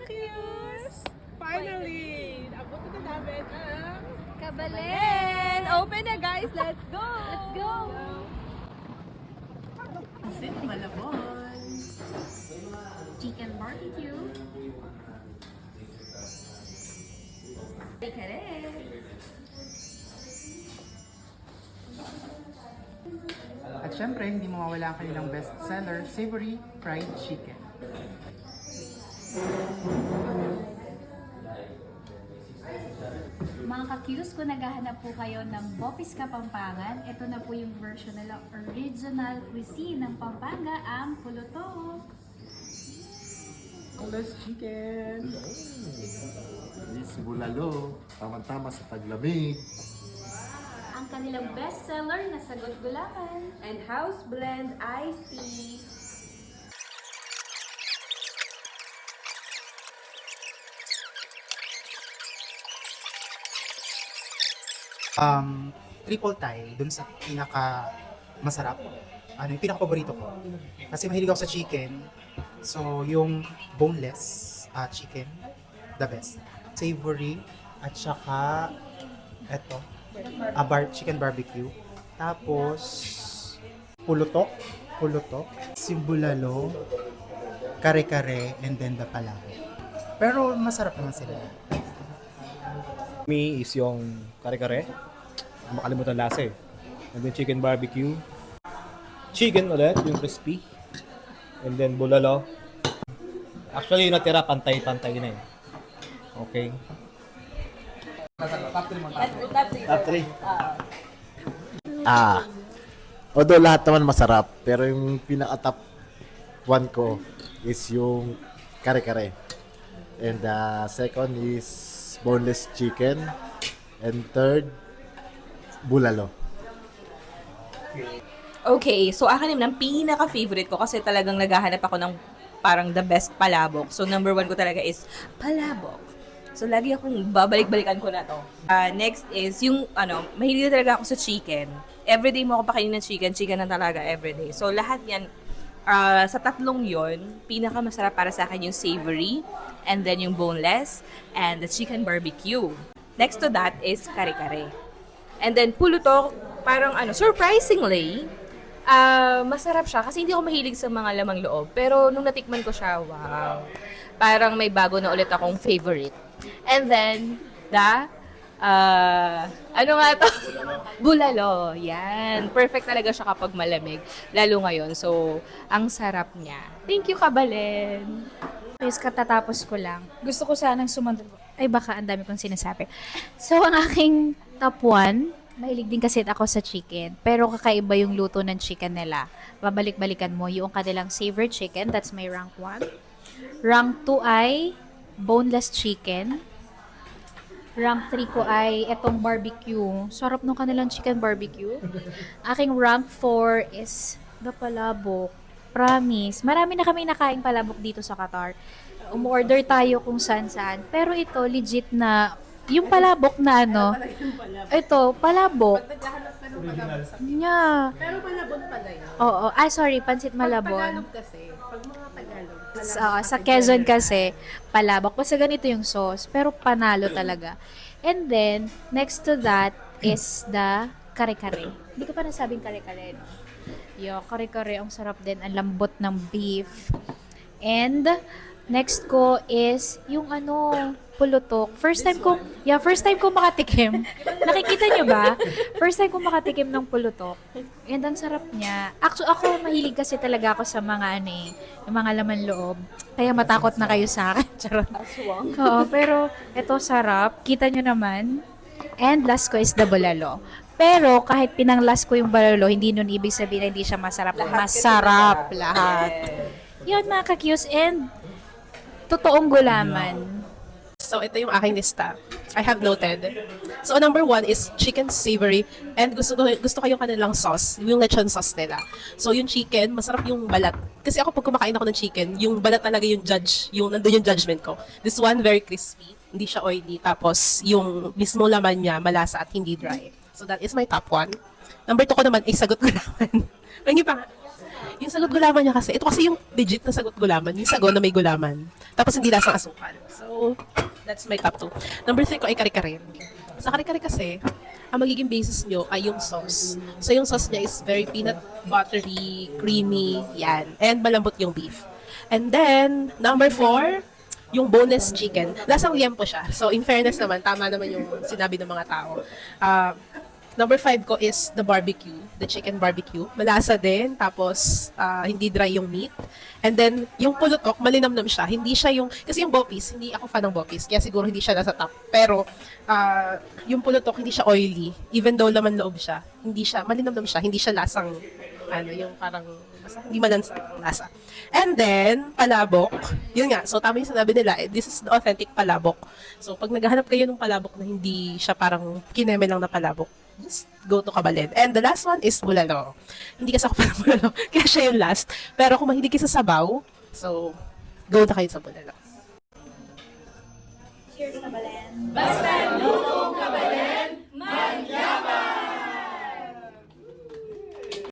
Kakiyos! Finally! Abot na namin ang Kabalen! Open na guys! Let's go! Let's go! Asin malabon. Chicken barbecue. Kare. At syempre, hindi mawawala ang kanilang bestseller, savory fried chicken. Mga ka-curious, kung naghahanap po kayo ng Bopis Kapampangan, ito na po yung version nila, original cuisine ng Pampanga, ang pulutok. Boneless chicken! Miss Bulalo, tamang-tama sa taglamig. Ang kanilang bestseller na Sagot Gulaman. And house blend iced tea. Triple Thai, dun sa pinaka masarap. Yung pinaka paborito ko. Kasi mahilig ako sa chicken. So, yung boneless chicken, the best. Savory, at saka, eto, chicken barbecue. Tapos, pulutok, simbulalo, kare-kare, and then the palaw. Pero masarap naman sila. Me is yung kare-kare. Makalimutan lasa eh. And then chicken barbecue. Chicken ulit, yung crispy. And then bulalo. Actually, yung natira, pantay-pantay na eh. Okay. Top 3. Although lahat naman masarap, pero yung pinaka-top 1 ko is yung kare-kare. And second is boneless chicken. And third, bulalo. Okay, so akin naman ang pinaka-favorite ko kasi talagang naghahanap ako ng parang the best palabok. So number 1 ko talaga is palabok. So lagi akong babalik-balikan ko na to. Next is yung mahilig talaga ako sa chicken. Everyday mo ako pakainin ng chicken na talaga everyday. So lahat yan, sa tatlong yon, pinaka-masarap para sa akin yung savory, and then yung boneless, and the chicken barbecue. Next to that is kare-kare. And then pulutok, parang surprisingly, masarap siya kasi hindi ako mahilig sa mga lamang loob. Pero nung natikman ko siya, wow. Parang may bago na ulit akong favorite. And then, bulalo. Yan. Perfect talaga siya kapag malamig. Lalo ngayon. So, ang sarap niya. Thank you, Kabalen. Please, katatapos ko lang. Gusto ko sanang sumunod. Ay, baka ang dami kong sinasabi. So, ang aking top 1, mahilig din kasi ako sa chicken. Pero kakaiba yung luto ng chicken nila. Babalik-balikan mo yung kanilang savory chicken. That's my rank 1. Rank 2 ay boneless chicken. Rank 3 ko ay etong barbecue. Sarap nung kanilang chicken barbecue. Aking rank 4 is the palabok. Promise. Marami na kami nakaing palabok dito sa Qatar. Umorder tayo kung saan-saan. Pero ito, legit na, yung palabok na ito, palabok. Naghahanap ka ng palabok sa Yeah. Pero malabon pala yun. Oo. Sorry, pansit malabon. Kasi, pag mga Tagalog, Sa Quezon kasi, palabok. Kasi ganito yung sauce. Pero panalo talaga. And then, next to that is the kare-kare. Hindi ko pa nasabing kare-kare. Yo, kare-kare. Ang sarap din. Ang lambot ng beef. And, next ko is yung pulutok. First time ko makatikim. Nakikita nyo ba? First time ko makatikim ng pulutok. And ang sarap niya. Actually, ako mahilig kasi talaga ako sa mga yung mga laman loob. Kaya matakot na kayo sa akin. Charot. Oo, pero ito sarap. Kita nyo naman. And last ko is the bulalo. Pero kahit pinang-last ko yung bulalo, hindi nun ibig sabihin na hindi siya masarap. Masarap lahat. Yun mga ka-cute. And totoong gulaman. So, ito yung aking lista. I have noted. So, number 1 is chicken savory. And gusto ko yung kanilang sauce, yung lechon sauce nila. So, yung chicken, masarap yung balat. Kasi ako pag kumakain ako ng chicken, yung balat talaga yung nandun yung judgment ko. This one, very crispy. Hindi siya oily. Tapos, yung mismo laman niya, malasa at hindi dry. So, that is my top 1. Number 2 ko naman ay sagot gulaman. Yung sagot gulaman niya kasi, ito kasi yung legit na sagot gulaman, yung sago na may gulaman. Tapos hindi lasang asukal. So, that's my top 2. Number 3 ko ay kare-kare. Sa kare-kare kasi, ang magiging basis nyo ay yung sauce. So, yung sauce niya is very peanut buttery, creamy, yan. And malambot yung beef. And then, number 4, yung boneless chicken. Lasang liempo siya. So, in fairness naman, tama naman yung sinabi ng mga tao. Number 5 ko is the barbecue, the chicken barbecue. Malasa din, tapos hindi dry yung meat. And then, yung pulutok, malinamnam siya. Hindi siya yung, kasi yung bopis, hindi ako fan ng bopis, kaya siguro hindi siya nasa top. Pero, yung pulutok, hindi siya oily. Even though laman loob siya, hindi siya, malinamnam siya, hindi siya lasang, yung parang, hindi malansa lasa. And then, palabok. Yun nga, so tama yung sinabi nila, this is the authentic palabok. So, pag naghahanap kayo ng palabok na hindi siya parang kineme lang na palabok, just go to Kabalin. And the last one is bulalo. Hindi kasi ako parang bulalo, kaya siya yung last. Pero kung mahilig kayo sa sabaw, so, go na kayo sa bulalo. Cheers, Kabalin.